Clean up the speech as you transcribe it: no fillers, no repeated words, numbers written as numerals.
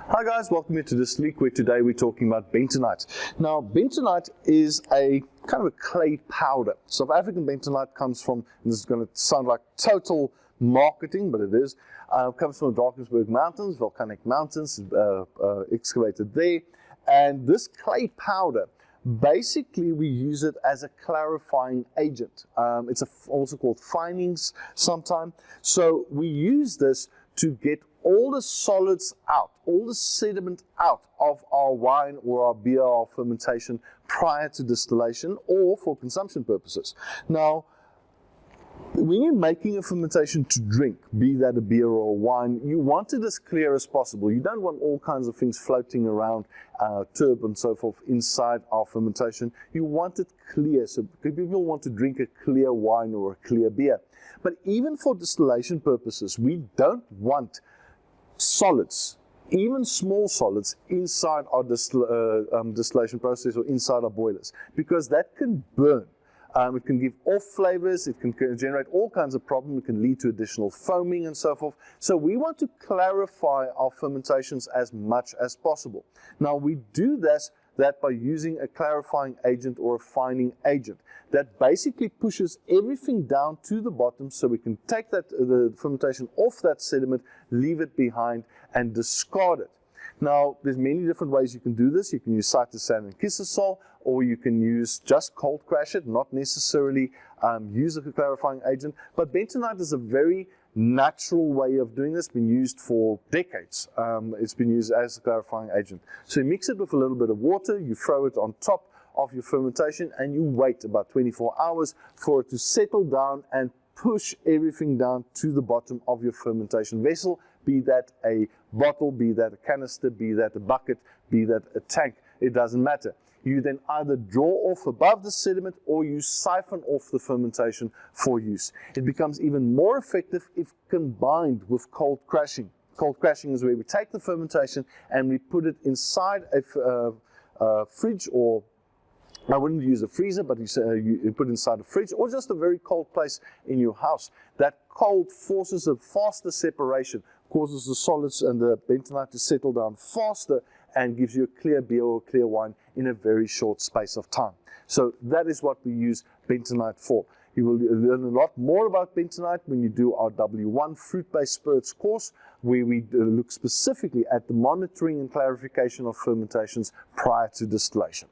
Hi guys, welcome to Distilling, where today we're talking about bentonite. Now, bentonite is a kind of a clay powder. South African bentonite comes from, and this is going to sound like total marketing, but it is, comes from the Drakensberg Mountains, volcanic mountains, excavated there. And this clay powder, basically we use it as a clarifying agent. It's also called finings sometimes. So we use this to get all the solids out, all the sediment out of our wine or our beer or fermentation prior to distillation or for consumption purposes. Now, when you're making a fermentation to drink, be that a beer or a wine, you want it as clear as possible. You don't want all kinds of things floating around, turb and so forth inside our fermentation. You want it clear, so people want to drink a clear wine or a clear beer. But even for distillation purposes, we don't want solids, even small solids, inside our distillation process or inside our boilers, because that can burn. It can give off flavors, it can generate all kinds of problems, it can lead to additional foaming and so forth. So we want to clarify our fermentations as much as possible. Now we do that by using a clarifying agent or a fining agent that basically pushes everything down to the bottom so we can take the fermentation off that sediment, leave it behind and discard it. Now, there's many different ways you can do this. You can use cytosane and kisosol, or you can use just cold crash it, not necessarily use a clarifying agent. But bentonite is a very natural way of doing this, been used for decades. It's been used as a clarifying agent. So you mix it with a little bit of water, you throw it on top of your fermentation, and you wait about 24 hours for it to settle down and push everything down to the bottom of your fermentation vessel, be that a bottle, be that a canister, be that a bucket, be that a tank, it doesn't matter. You then either draw off above the sediment or you siphon off the fermentation for use. It becomes even more effective if combined with cold crashing. Cold crashing is where we take the fermentation and we put it inside a fridge, or I wouldn't use a freezer, but you put it inside a fridge or just a very cold place in your house. That cold forces a faster separation, causes the solids and the bentonite to settle down faster and gives you a clear beer or clear wine in a very short space of time. So that is what we use bentonite for. You will learn a lot more about bentonite when you do our W1 fruit-based spirits course, where we look specifically at the monitoring and clarification of fermentations prior to distillation.